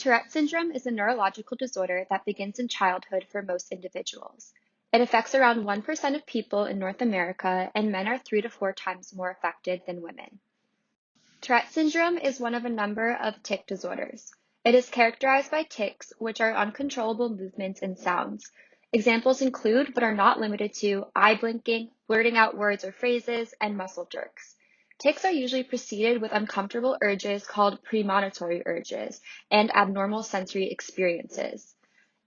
Tourette syndrome is a neurological disorder that begins in childhood for most individuals. It affects around 1% of people in North America, and men are 3 to 4 times more affected than women. Tourette syndrome is one of a number of tic disorders. It is characterized by tics, which are uncontrollable movements and sounds. Examples include, but are not limited to, eye blinking, blurting out words or phrases, and muscle jerks. Tics are usually preceded with uncomfortable urges called premonitory urges and abnormal sensory experiences.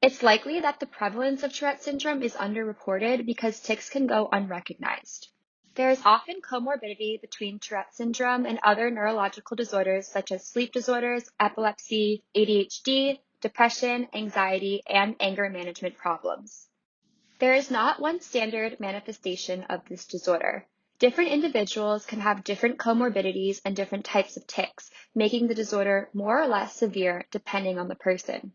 It's likely that the prevalence of Tourette syndrome is underreported because tics can go unrecognized. There is often comorbidity between Tourette syndrome and other neurological disorders such as sleep disorders, epilepsy, ADHD, depression, anxiety, and anger management problems. There is not one standard manifestation of this disorder. Different individuals can have different comorbidities and different types of tics, making the disorder more or less severe depending on the person.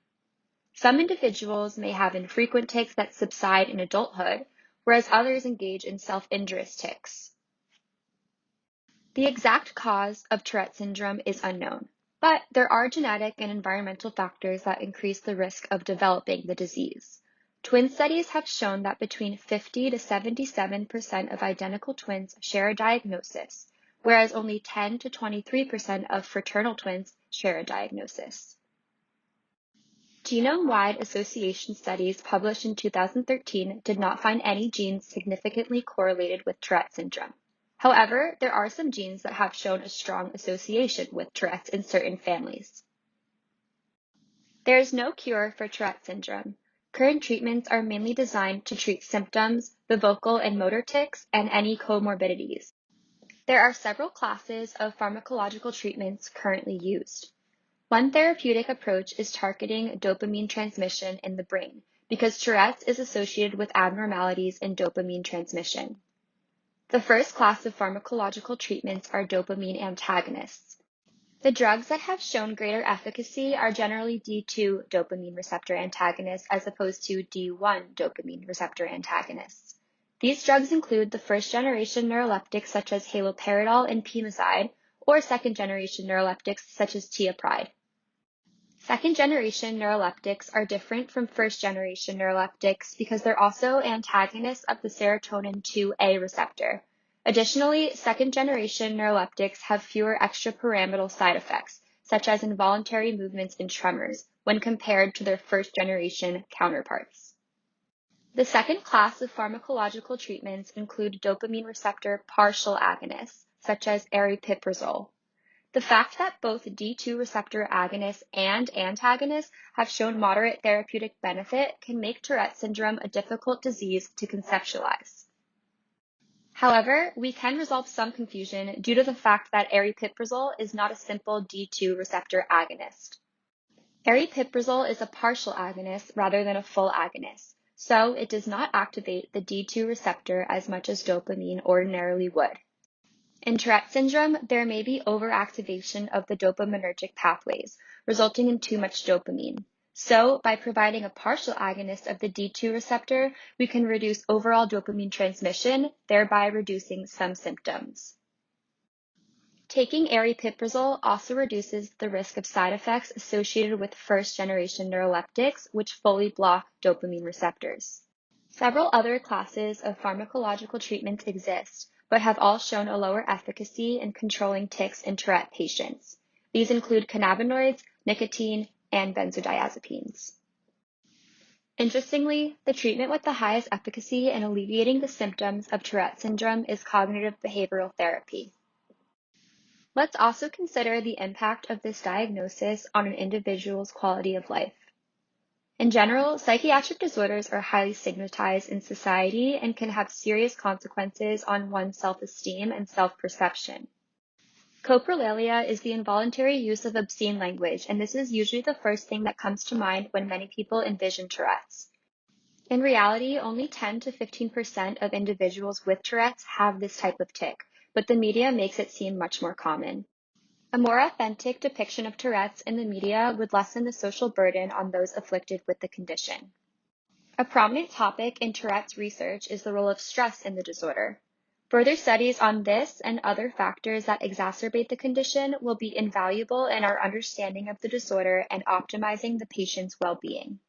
Some individuals may have infrequent tics that subside in adulthood, whereas others engage in self-injurious tics. The exact cause of Tourette syndrome is unknown, but there are genetic and environmental factors that increase the risk of developing the disease. Twin studies have shown that between 50 to 77% of identical twins share a diagnosis, whereas only 10 to 23% of fraternal twins share a diagnosis. Genome-wide association studies published in 2013 did not find any genes significantly correlated with Tourette syndrome. However, there are some genes that have shown a strong association with Tourette's in certain families. There is no cure for Tourette syndrome. Current treatments are mainly designed to treat symptoms, the vocal and motor tics, and any comorbidities. There are several classes of pharmacological treatments currently used. One therapeutic approach is targeting dopamine transmission in the brain, because Tourette's is associated with abnormalities in dopamine transmission. The first class of pharmacological treatments are dopamine antagonists. The drugs that have shown greater efficacy are generally D2 dopamine receptor antagonists as opposed to D1 dopamine receptor antagonists. These drugs include the first-generation neuroleptics such as haloperidol and pimozide, or second-generation neuroleptics such as tiopride. Second-generation neuroleptics are different from first-generation neuroleptics because they're also antagonists of the serotonin 2A receptor. Additionally, second-generation neuroleptics have fewer extrapyramidal side effects, such as involuntary movements and tremors, when compared to their first-generation counterparts. The second class of pharmacological treatments include dopamine receptor partial agonists, such as aripiprazole. The fact that both D2 receptor agonists and antagonists have shown moderate therapeutic benefit can make Tourette syndrome a difficult disease to conceptualize. However, we can resolve some confusion due to the fact that aripiprazole is not a simple D2 receptor agonist. Aripiprazole is a partial agonist rather than a full agonist, so it does not activate the D2 receptor as much as dopamine ordinarily would. In Tourette syndrome, there may be overactivation of the dopaminergic pathways, resulting in too much dopamine. So, by providing a partial agonist of the D2 receptor, we can reduce overall dopamine transmission, thereby reducing some symptoms. Taking aripiprazole also reduces the risk of side effects associated with first-generation neuroleptics, which fully block dopamine receptors. Several other classes of pharmacological treatments exist, but have all shown a lower efficacy in controlling tics in Tourette patients. These include cannabinoids, nicotine, and benzodiazepines. Interestingly, the treatment with the highest efficacy in alleviating the symptoms of Tourette syndrome is cognitive behavioral therapy. Let's also consider the impact of this diagnosis on an individual's quality of life. In general, psychiatric disorders are highly stigmatized in society and can have serious consequences on one's self-esteem and self-perception. Coprolalia is the involuntary use of obscene language, and this is usually the first thing that comes to mind when many people envision Tourette's. In reality, only 10 to 15% of individuals with Tourette's have this type of tic, but the media makes it seem much more common. A more authentic depiction of Tourette's in the media would lessen the social burden on those afflicted with the condition. A prominent topic in Tourette's research is the role of stress in the disorder. Further studies on this and other factors that exacerbate the condition will be invaluable in our understanding of the disorder and optimizing the patient's well-being.